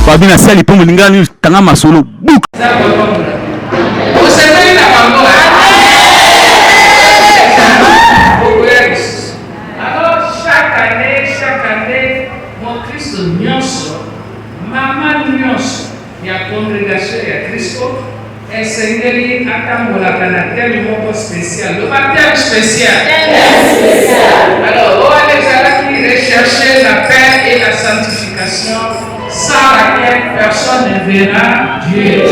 Fabien Asali pour Molingani Tanga Masolo. Bouk. Alors chaque année, mon Christ Nyonso, Maman Nyonso, il y a congrégation, il y a Christo, et Seigneur Atambola tel moment spécial, le baptême spécial. Alors, on va les rechercher la paix et la sanctification, sans laquelle personne ne verra Dieu.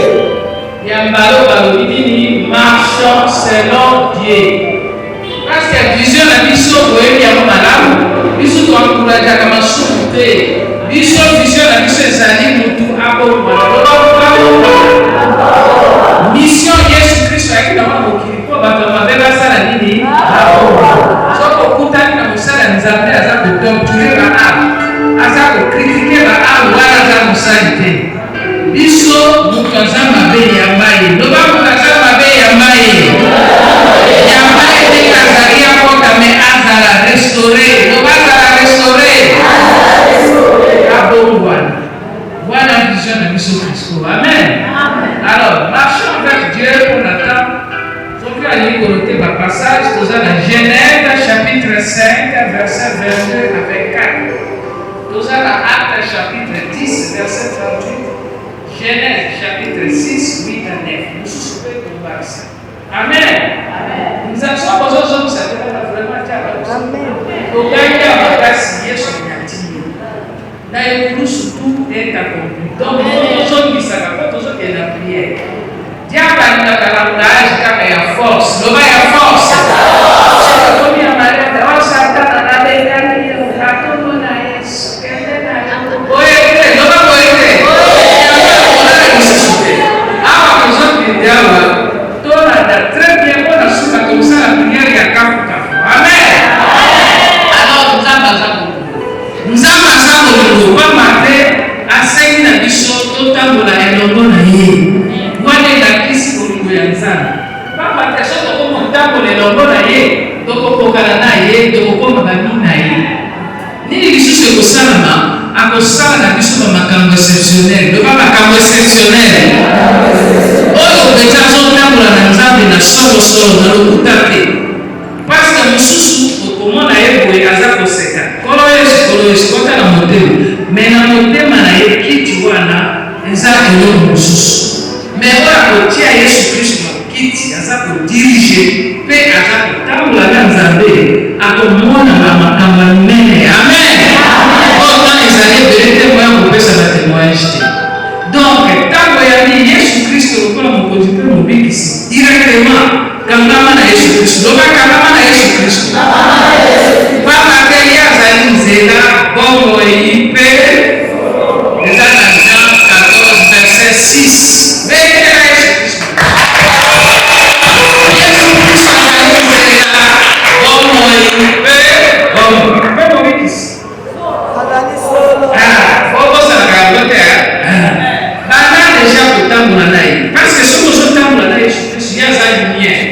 Yambalo Balobini, marchons selon Dieu. Parce que la vision de la mission, vous voyez, il y a un malade, mission doit encourager à comment souffrir. Vision de la mission, Zali, nous tout abonnons. Mission Jésus-Christ, avec la main au Kiripo, va te demander la salle à Nini. Sauf au Koutani, dans le salle à nous appeler à ça de torturer la âme, à ça de critiquer la âme, ou à ça de sanité. Biso, nous faisons ma belle Yamaï. Nous allons faire ma belle Yamaï. Yamaï, des Kazaria, mais Azala, restaurer. Nous allons la restaurer. Voilà la vision de Biso Christo. Amen. Alors, marchons avec Dieu pour l'attendre. Il faut que aller connecter le passage. Nous avons la Genèse, chapitre 5, verset 22 avec 4. Nous avons la Acte, chapitre 10, verset 38. Genèse, chapitre 6, 8 à 9. Nous souffrons de ça. Amen. Nous avons besoin de ça. Vraiment, Amen. Au gagner à ma place, Yesu Nyatini. D'ailleurs, nous surtout est accompli. Donc, nous sommes qui s'accapent, nous sommes qui est la prière. Diable a une calamage, car il y a force. Le bas, il y a force. C'est comme il y a malade. Oh, Satan, on a des gars, il y a un gâteau, on a un sucre, on a très bien, on a su la comme ça, la prière, il y a café. Amen. Alors, nous avons pas maté à 5 nabisos, total de la élongona. Wane la kisi pour le Yanzan. Pas maté, ça, comme on t'a pour l'élongona, donc on peut aller, donc on peut aller. Ni les choses que ça, à cause ça, la mission de ma camp exceptionnel, de pas ma camp exceptionnel. Oh, déjà, on t'a pour la Yanzan, na solo na l'okutate. Parce que nous sous comment na yebo yaza koseka. Koloes kota na modelo. Mais na modelo na yekiti wana eza elo mususu. Mais voilà kotia Yesu Kristo kiti aza ko diriger pe aza ko tambula na Nzambe akomona na makambo mene. Amen. Oh, dans les années de témoin ko pesa na témoignage. Donc tango ya Yesu Kristo ko na mokonzi pe mobikisi directement kama na Yesu Kristo. Loba kama na Yesu Kristo. Papa Kelia Zali Zela Bongo Ipe Jean 14 verset 6. Veille à Yesu Kristo. Yesu Kristo Zali Zela Bongo Ipe Bongo Bikis. Bongo ça la raconte. Bana déjà pour tambour naï. Parce que ce que je tambour naï Yesu Kristo y a sa lumière.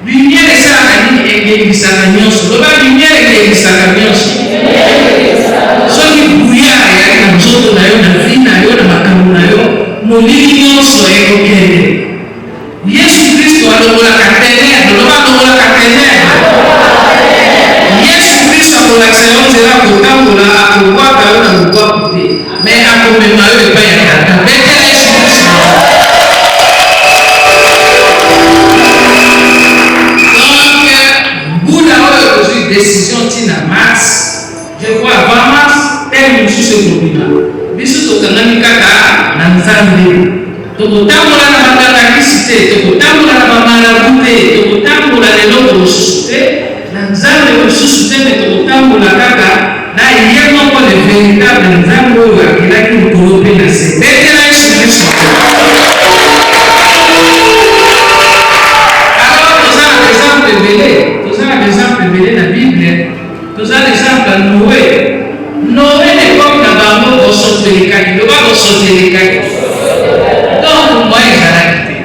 Lumière est ça la vie et l'église à l'agneau. Le bas lumière et l'église à l'agneau. Ce qui bouillard et avec un jour de la vie, na molini soit évoqué. Jésus Christ a le la caténaire, le bas de la caténaire. Jésus Christ a l'excellence de la côte pour la pouvoir faire un pouvoir côté. Mais à combien de mal pas y a mais quel est Jésus Christ? Décision tina mars, je crois avant mars, elle nous suit ce problème. Bisu to kanani kaka na nzambe. To kotambola na bakata kisite, to kotambola na bamala bute, to kotambola lelo ko susute, na nzambe ko susute me to kotambola kaka na yemo ko le véritable nzambe o akilaki mukolo pe na se. Betela Yesu Kristo. Alors nous avons des exemples belés. Nous avons des exemples belés dans la Bible. Nous avons des exemples de Noé. Noé n'est comme la bambo au sauté les cailles. Ne pas au sauté les cailles. Donc, moi, il a quitté.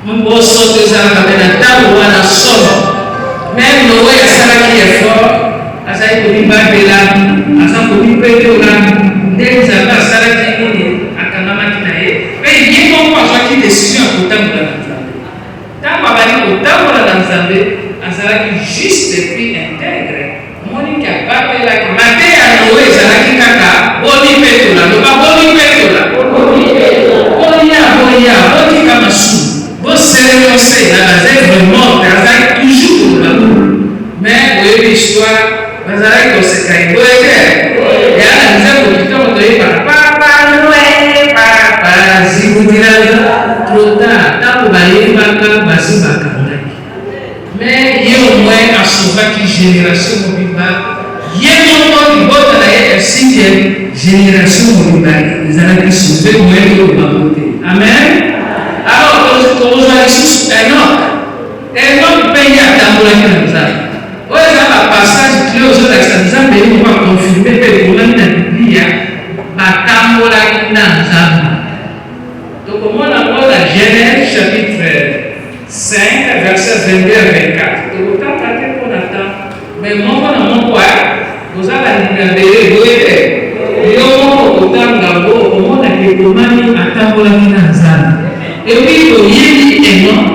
Mon beau sauté, ça va venir à table ou à la somme. Même Noé, ça va qui est fort. À ça, il faut dire Babylone. À ça, il faut dire Pédolan. Dès que ça va, il y a une décision pour t'amener. Tant que tu juste et puis intègre. Moni qui a pas fait la maté à Noé, ça n'a qu'à kaka, boni petola, le pas boni petola, bonia, boni kamasu, bon sérieux, c'est la base vraiment, ça toujours là. Mais oui, l'histoire, vous avez que c'est quand il faut être. Et à la maison, vous dites qu'on doit papa Noé, papa, si vous direz trop tard, tant que vous allez faire basi baka. Mais il y a au moins à sauver qui génération mobile. Il y a longtemps qui vote à la sixième génération mobile. Ils allaient qui sauver au moins de la beauté. Amen. Alors, quand vous allez sur Enoch paye à Tambourani Namza. Oui, ça va passage clé aux autres extrémistes, mais on va confirmer que vous avez la Bible à Tambourani Namza. Donc, au moins, on a la Genèse chapitre 5, verset 22 à 24. Donc, autant traiter qu'on attend. Mais moi, vous avez la libéré, vous êtes. Et au autant d'abord, au monde a été commandé à Tambourani Namza. Et puis, il y a Enoch.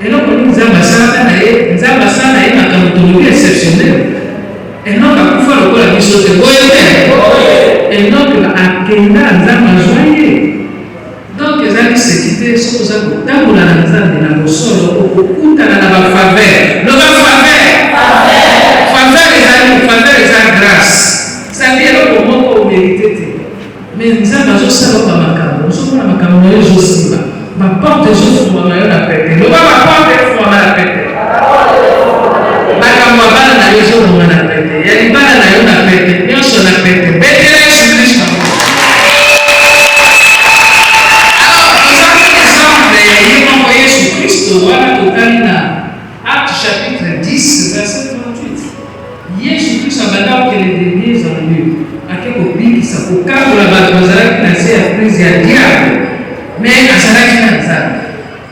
Enoch, nous avons une autonomie exceptionnelle. Enoch a pu faire le coup la mission de Boéter. Enoch a accueilli la joie. Donc, les amis sécurité sont aux amis. Tant qu'on a la maison de la solo, beaucoup de la faveur. Le faveur, les amis, faveur les grâce. Ça veut dire au moment où on mérite. Mais nous avons besoin de ça dans ma caméra. Nous sommes dans ma caméra aussi. Ma porte est juste pour ma la pété. Le ma porte est pour ma la pété. Ma caméra n'a pas de pour la pété. Il y a une balle à la pété. Bien sûr, la pété. Voilà totalina. Acte chapitre 10, verset 38. Jésus-Christ a battu que les derniers ont eu. À quel public qui s'appelle Quand la Bazara qui n'a pas pris à diable. Mais à Zara qui n'a pas.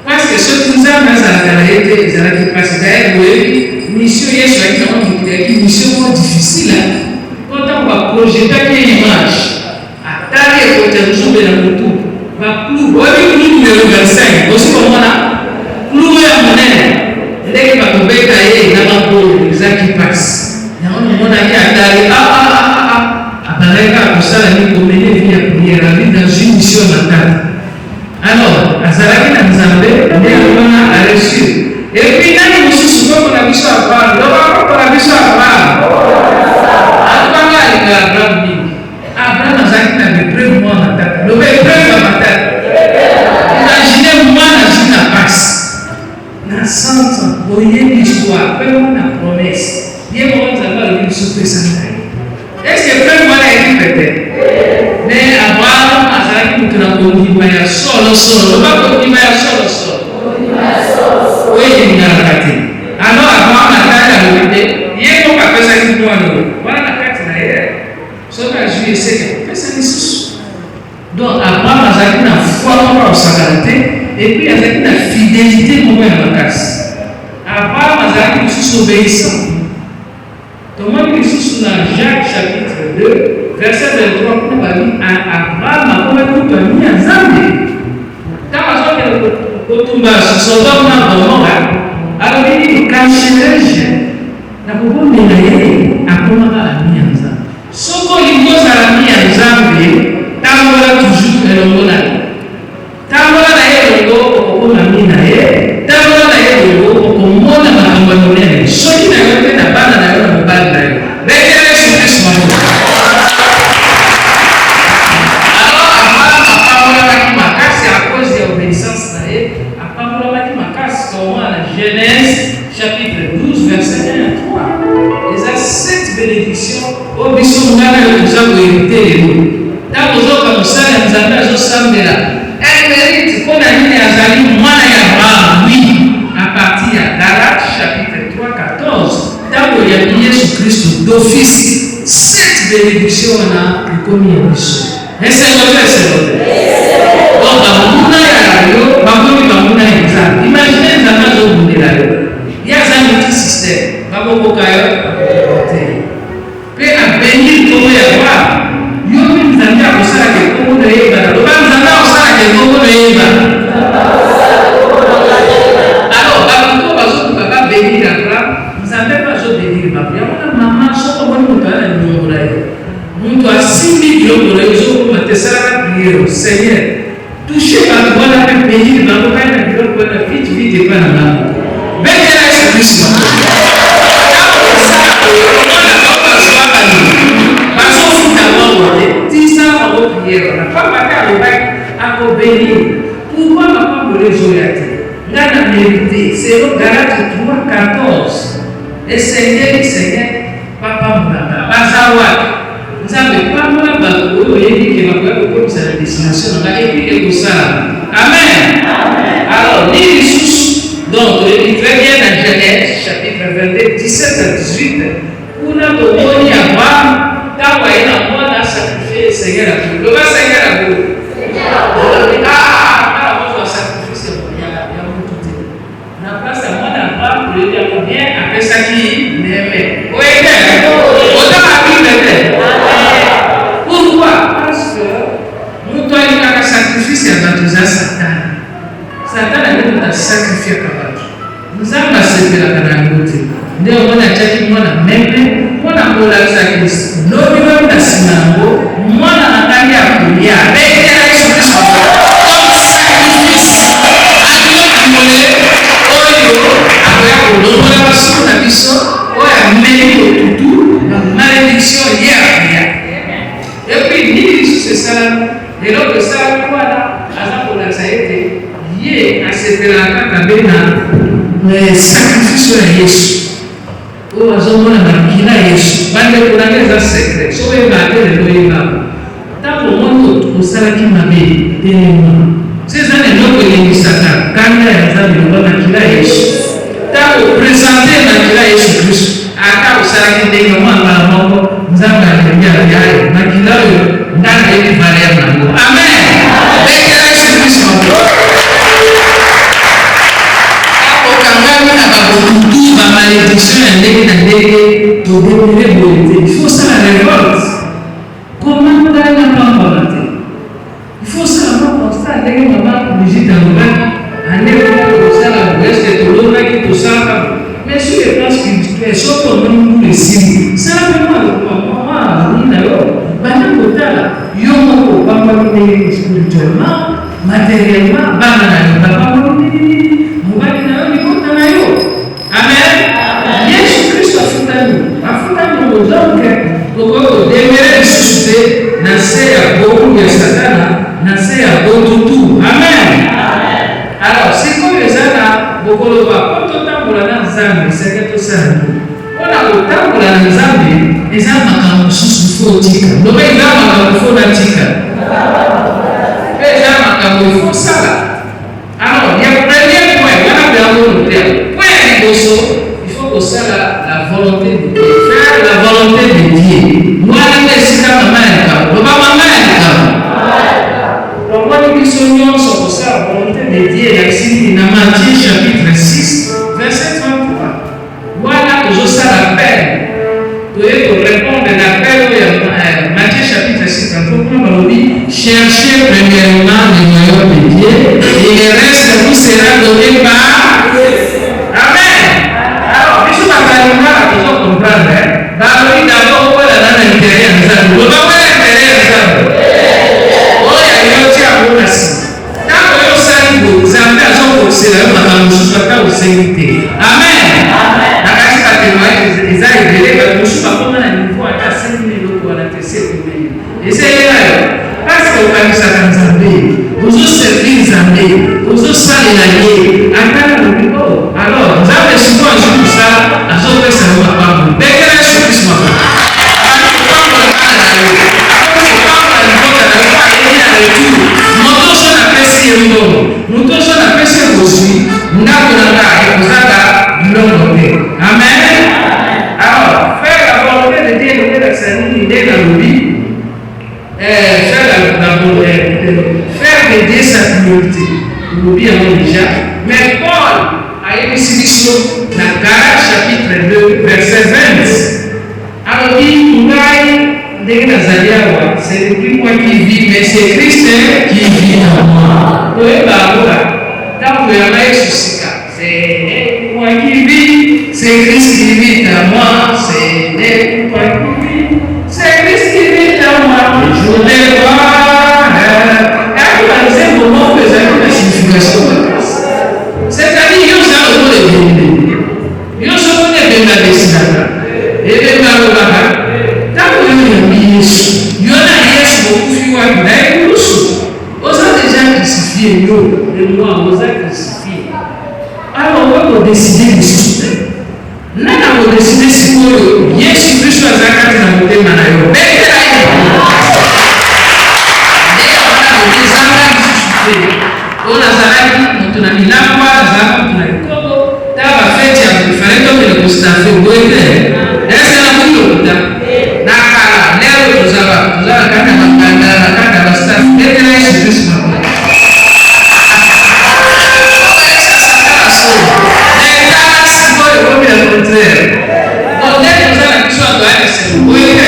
Parce que ce qui nous a mis à la réalité, Zara qui passe derrière, oui, mission Yeshua qui a une mission difficile. Quand on va projeter une image, à taille et côté de nous, va plus. Oui, numéro 25. Aussi comme on a. Loué à mon aide, les qui vont tomber taillés, il y a un peu de qui passe. Il y a un monde qui a taillé, pour ça, la vie comme elle vient prier la vie dans une mission mentale. Alors, à Zaraki dans Zambé, on a reçu. Et puis, là, nous sommes souvent qu'on a vu ça à part. Donc, on a vu ça à part. Abraham a Zaki dans le premier mois en tête. Le premier mois en tête. Imaginez moi dans une passe. Dans 100 ans, vous voyez l'histoire, faites-moi la promesse. Bien, moi, nous avons le souper sans taille. Est-ce que faites-moi la vie peut-être? Mais Abraham a Zaki nous a conduit à solo. Pas conduit à solo. Oui, il a raté. Alors, Abraham a taillé la vérité. Il y a un peu ça qui doit nous. Voilà la carte d'ailleurs. Sauf que je vais essayer de faire ça ici. Donc, Abraham a Zaki n'a foi au sacralité. Et puis, il y a une fidélité pour moi dans la casse. Abraham a été aussi obéissant. Donc, moi, je suis dans Jacques chapitre 2, verset 23, on va dire Abraham a convaincu de mis en Zambie. Quand on a dit que son homme n'a pas mort, alors il dit quand je l'ai, la pauvre médaille a commencé à mis en Zambie. Ce qu'on lui pose à la mis en Zambie, tant qu'on a toujours un homme là. Tambola na yeye ngo na mimi na yeye tambola na yeye ngo kumona mambo mengi soki na yote na bana na yote mbali na yote leo Yesu Kristo alors Abraham a makasi à cause de l'obéissance na yeye apambola makasi comme dans Genèse chapitre 12 verset 1 à 3 les a 7 bénédictions au biso ngana yo nous hérité nous takozo comme ça nous avons zo sambela. Elle mérite qu'on a mis à Zali, moi et Abraham, oui, à partir de Galates chapitre 3, 14. Tant qu'il y a mis Jésus-Christ d'office, 7 bénédictions on a commis en mission. Et c'est votre Donc, Bamouna et Alario, Bamouna et Zali. Imaginez les amas au bout de la rue. Il y a un petit système. Bamouna et puis à bénir comme Abraham. Yo, nous avons à ça que comme de Alors, bato bazoluka bénir Abraham, nzambe bazobénir bato. Yango mama soko moni moto aza na biloko na ye. Moto asimbi biloko na ye ozokoma te esalaka priere. Seigneur, touche bato wana mpe bénir bango kai na biloko wana vite epai na bango. Betela Yesu Kristo. Ntango osala oyo omona bango bazwaka nini bazofuta bango te tisa bango priere wana pamba te alobaki akobénir. Pourquoi mapamboli ezoya te nga na mérité selon Galate 3:14 esengeli Seigneur papambulaka baza wapi nzambe pambola bato oyo oyebi ke bakoya kokomisa na destination na nga epi ekosala. Amen. Alors ni lisusu donc toyebi très bien na Genèse chapitre 22 17 à 18 kuna tomoni Abraham ntango aye na mwana asakrifie Seigneur ako loba Seigneur ako na place ya mwana Abraham toyebi yango bien apesaki meme oyebe otaka bible te. Pourquoi? Parce que moto alingaka sacrifice ya bato eza satana nde moto asacrifiaka bato. Nzambe asepelaka na yango te nde omoni atiaki mwana meme mwana kolakisa Kristo nobinobi na nsima yango mwana na ntangi ya kolia abetela Yesu Kristo comme sacrifice abiloko mole oyo akoya kolongola basuku na biso oyo ameli kotutu bamalédiction ye akoya. Epuis nini lisusu esalami eloko esalami wana aza kolakisa ete ye asepelaka kaka mpe na sacrifice ya Yesu oyo azomona makila Yesu bandeko nanga eza secret so oyeba te lelo oyebaka ntango omoni osalaki mabe telema so eza na eloko elengisaka kanda ya Nzambe loba makila Yesu ntango opresente makila Yesu Kristo ata osalaki ndenge mwambala moko Nzambe alingi aliayo makila oyo ndanga yebi valeur nango. Amen. Bekela Yesu Kristo okangami na babokutu bamalédiction ya ndenge na ndenge todemire boye te. Il faut osala révolte comment ngai na pambola te. Il faut osala mwa constat ndenge mama Brigitte alobaki andekona kosala boeste tolobaki tosalaka mais sur les plans spirituels soki omoni mbula esimbi sala mpe mwa nini na yo banda kotala yo moko opamboli ndenge spirituellement matériellement bana na yo bapamboli nini mobali na yo libota na yo. Amen. Yesu Kristo afutami donc tokoki kodemere lisusu te na se ya boku ya satana na se ya botutu. Amen. Alors sikoyo eza na bokoloba po totambola na Nzambe seke tosala nini mpona kotambola na Nzambe eza makambo mosusu ifo otika loba eza makambo ifo natika mpe eza makambo ifo osala. Alors ya premier point wana mpe yango te point ya liboso il faut kosala la volonté de Dieu, faire la volonté de Dieu. Mwana nde esika mama ya likambo loba mama ya likambo longoli biso nyonso kosala volonté de Dieu ya kisini na Matthieu chapitre 6 verset 33 wana tozosala appel toye korépondre na appel oyo ya Matthieu chapitre 6 33 kuna balobi cherchez premièrement le royaume de Dieu et le reste vous sera donné par Amen. Alors biso bakalingaka tozokomprendre balobi d'abord okola na intérêt ya Nzambe loba wana intérêt ya Nzambe oyo ayoti yango na nsima ntango yo osali boye Nzambe azokosela yo makambo mosusu ata osengi te. Amen. nakati batémoigne eza ebele bato mosusu bakoma na niveau ata asengi eloko wana te se ekomeli ezelela yo parceke okanisaka Nzambe ozoservir Nzambe ozosalela ye ata na lobi o alors Nzambe sikoyo azwi kosala azopesa yo mapambo bekela Yesu Kristo moto so napesi ye mbongo moto so napesi ye kozwi ndako na nga ekozaka bilongo te. Amen. Alors faire la volonté de Dieu elobelakisa nini nde nalobi faire de Dieu sa priorité elobi yango déjà mais Paul ayebisi biso na Galates chapitre 2 verset 20 alobi ngai ce n'est plus moi qui vis, mais c'est Christ qui vit en moi. Quand vous avez c'est moi qui vis, c'est Christ qui vit en moi, c'est moi qui vis, c'est Christ qui vit en moi. Je vais voir. C'est un moment où vous avez la signification de Christ. C'est-à-dire, il y a un moment de vie. Il y a un moment de la destination. Et de la roba. Quand vous avez mis Yesu, il y en a beaucoup qui ont été Yesu. Vous avez déjà crucifié, nous, vous avez crucifié. Alors, on va décider de soutenir. Nous avons décidé que Yesu Christ va s'accorder dans le thème. Unazaraki tunamilangwa zamu tunaikogo taba feti ya kufarendo kile kustafi uweze ese na kuyo kuta na kala leo tuzaba kana makanda na kana bastafi nete na Yesu Kristo neta sibo yo bila contraire onde tuzana kiswa ndo ane sema uweze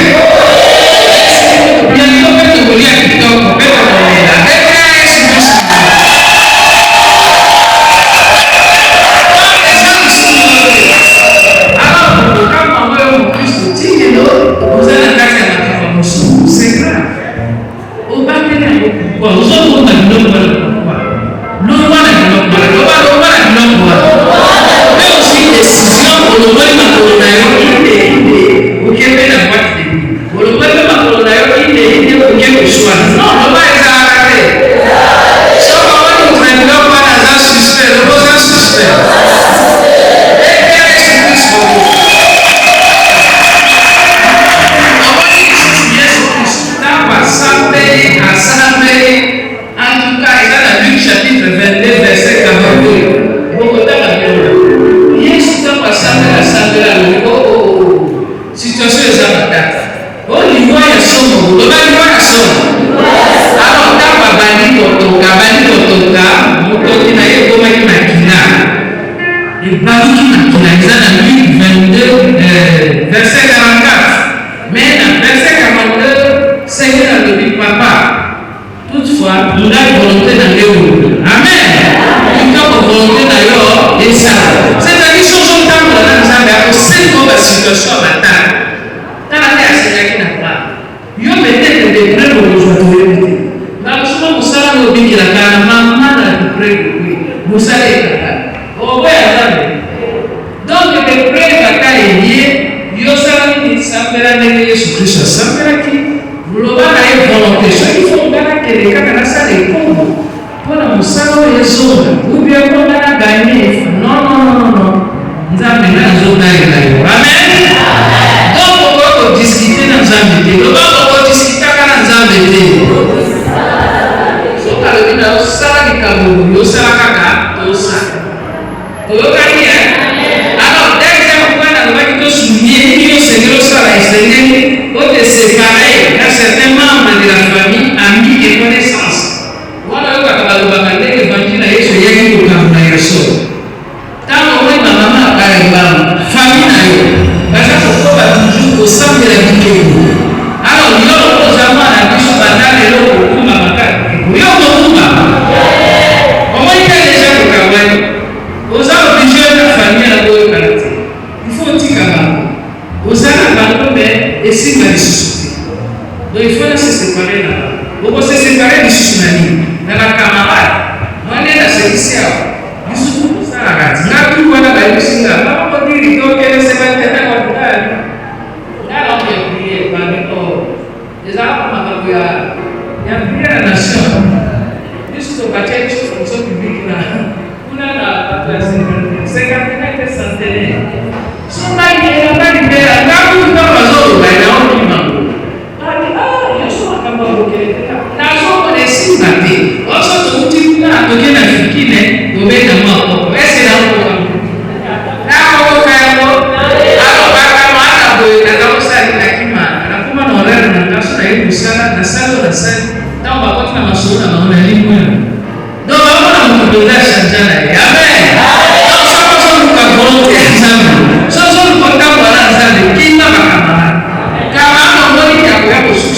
bien to peto kulia kitoko peto kulia neta Yesu Kristo. Kama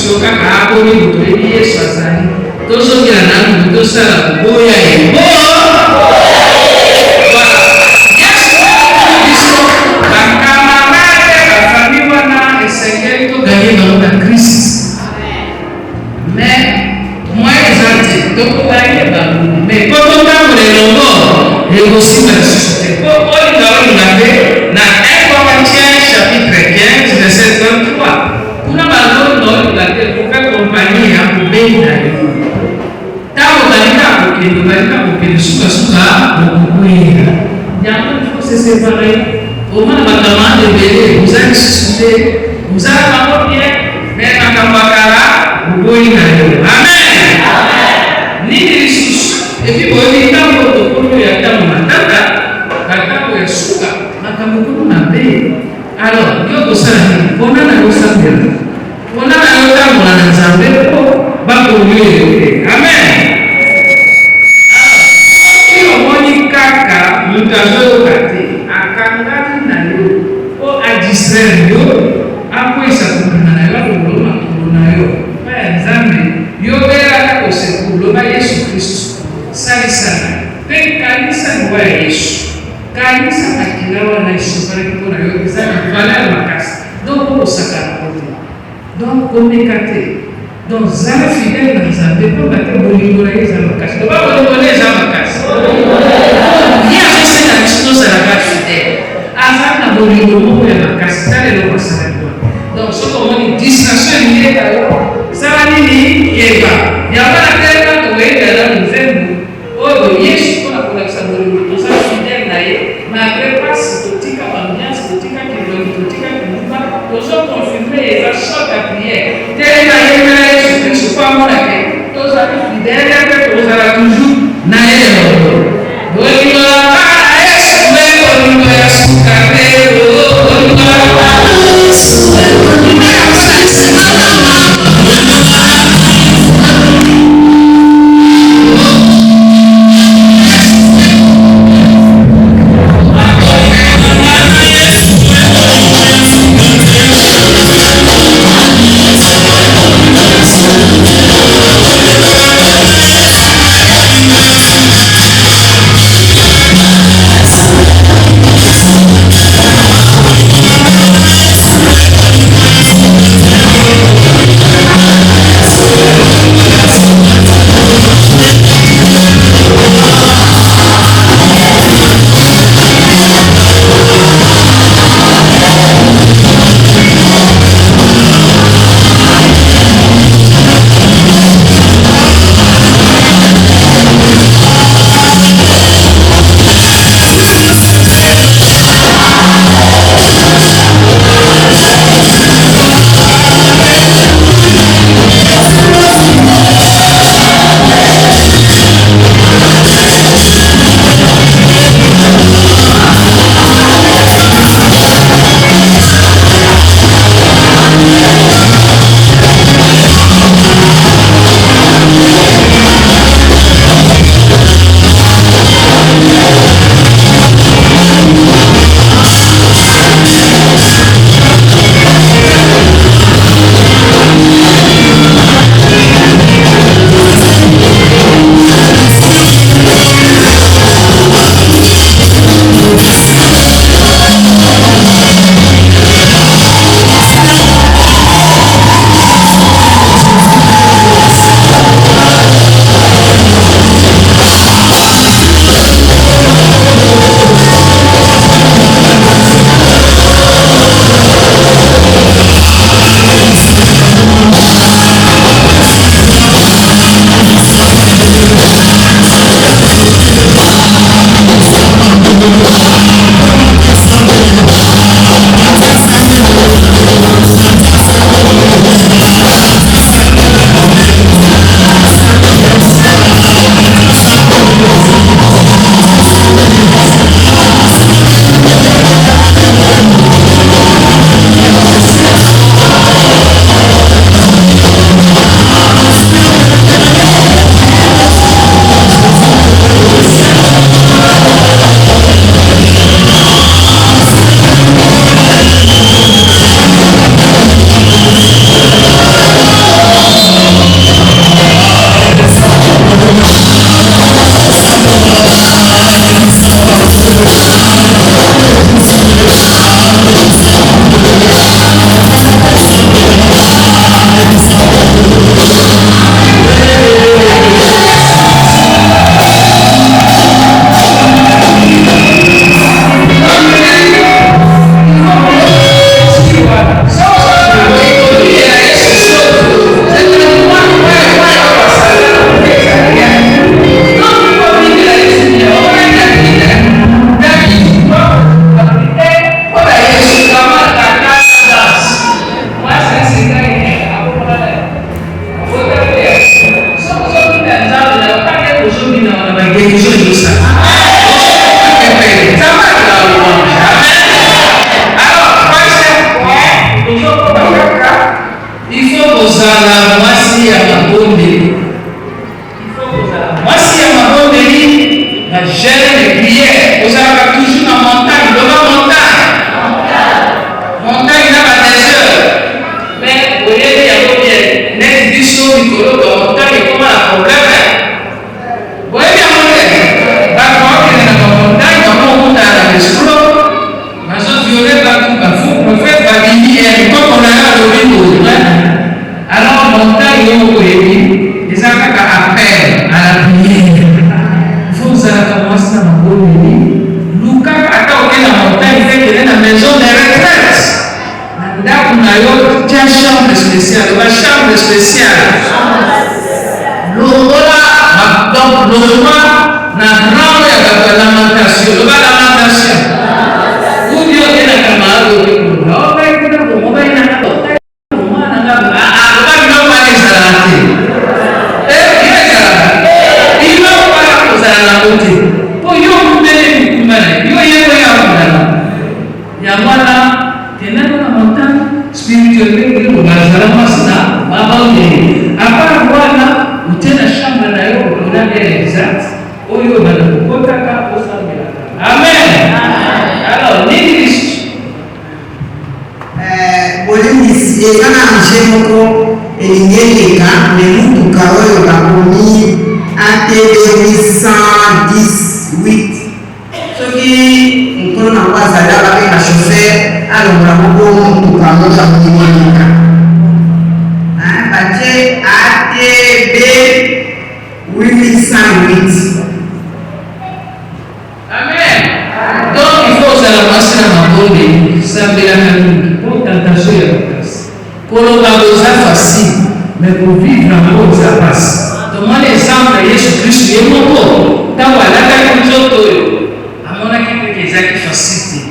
biso kaka aboni moto yebi Yesu azali tozongela nanu tosala koboya ye Yesu biso bakamarade bafami wana esengeli toganye bango na Kristo mais moi ezate tokoganye bango mais po totambola elongo ekosimba lisusu te po olinga olinga te na 1 Corinthiens chapitre 15 verset 33 kuna bango olinga te kofe kompani ya kobei na yo ntango balinga kokende balinga kokende sukasuka okokwera yango ifo se separe omona makambo ebele oza lisusu te ozala bango bien mais makambo akala oboyi na yo amen nini lisusu epi boyebi ntango tokolo ya ntango matata batango ya suka makambo kolo mabe alors yo kosala nini mpona na yosambela mpona na yotambola na nzambe mpo bakoyo te amen soki omoni kaka moto azoyoka te akangani na yo mpo adistraire yo akwesa kokanga na yo akokolo makolo na yo mpa ya nzambe yobelaka kosekuloba Yesu Kristo salisana mpe kanisa liwa ya Yesu kanisa makila wana esopalaki mpona yo eza na valeur makasi donc okosakana kote donc komeka te donc zala fidèle na nzambe mpo bate bolingo na ye eza makasi loba bolingo na eza makasi ye azosenga biso tozalaka fidèle aza na bolingo moko ya makasi tala eloko asalaki wana donc soki omoni distraction eliyeka yo sala nini yeba yango na telema tokoyekala nzembo oyo Yesu mpona kolakisa bolingo toza fidèle na ye malgré pasi totika bambiance totika kilongi totika kimuba tozokonfirme eza choc ya prière telema yemela Yesu Kristo po amonake tozali fidèle mpe tozala toujours na ye elongo bolingo na kaka na Yesu mpe bolingo ya suka te bolingo na jeûne et prière. Vous avez toujours dans montagne, dans la montagne. Montagne n'a pas des heures. Mais vous voyez, il y a combien? N'est-ce du saut du colo de montagne et comment un problème? Vous voyez bien, mon frère? D'accord, il y a dans la montagne, comment on monte à la maison? Mais je violet pas tout, vous faites pas et comme on a à l'origine, alors montagne et on peut les attaques à appel à la prière. Il faut que ça commence à m'envoyer. Lucas attend que la montagne fait qu'il est dans la maison de retraite. Là, on a eu une chambre spéciale, une chambre spéciale. L'ola, donc l'ola, la grande lamentation, le bas lamentation. Où Dieu est la camarade, on va y aller. Amen. Alors, l'église. Amen. Donc il faut se ramasser dans ma bonne samedi la famille. Pour tentation et la place. Pour le bagage facile, mais pour vivre en mode ça passe. Demande l'exemple de Jésus-Christ, il est mon corps. Tant qu'on a la culture, à mon avis, que c'est facile.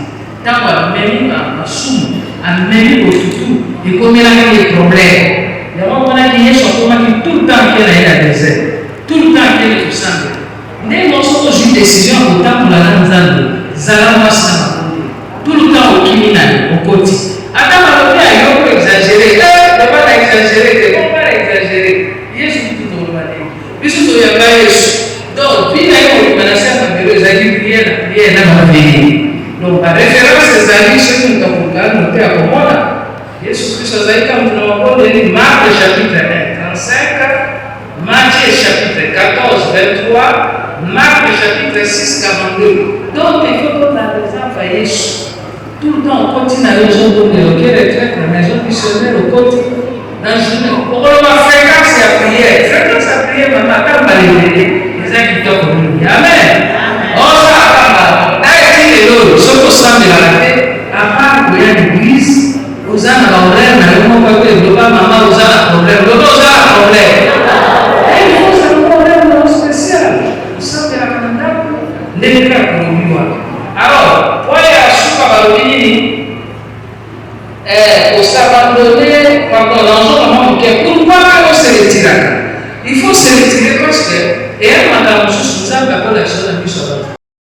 Tant qu'on a même un soum, un même au tout, et comme il a des problèmes. Il y a un moment qui est sur tout le temps qu'il a la désert. Tout le temps qu'il est tout simple. Dès que nous avons une décision au temps pour la langue, tout le temps au criminel, au côté. Attends, on va exagérer. On va exagérer. On va exagérer. Jésus tout le monde. Puisque il y a pas Jésus. Donc, puis là, on va lancer un peu de prière dans la vie. Donc, par référence, ces amis, ceux qui nous ont noté à Comoda. Jésus Christ a dit, comme nous l'avons dit, Marc chapitre 1, 35, Matthieu chapitre 14, 23, Marc chapitre 6, 42. Donc, il faut qu'on a des enfants à Jésus. Tout le temps, on continue à la maison de retraite, la maison missionnaire, au côté. Dans le journée, on va fréquence à prière. Fréquence à prière, maman, quand on va les aider, les agriculteurs communistes. Amen. Oh, ça, papa. D'ailleurs, il est là, ce qu'on sent de la tête, à part qu'il y a l'église, aux gens à l'horaire, mais on va dire, le papa, maman, aux gens à problème. Le dos à problème. Et il faut se problème spécial. Vous sentez la candidature, les gars pour le vivre. Alors, pour aller à Soukabaroni, pour s'abandonner, pardon, l'enjeu de pourquoi on se retire? Il faut se retirer parce que, et elle m'a dit, je suis la collection de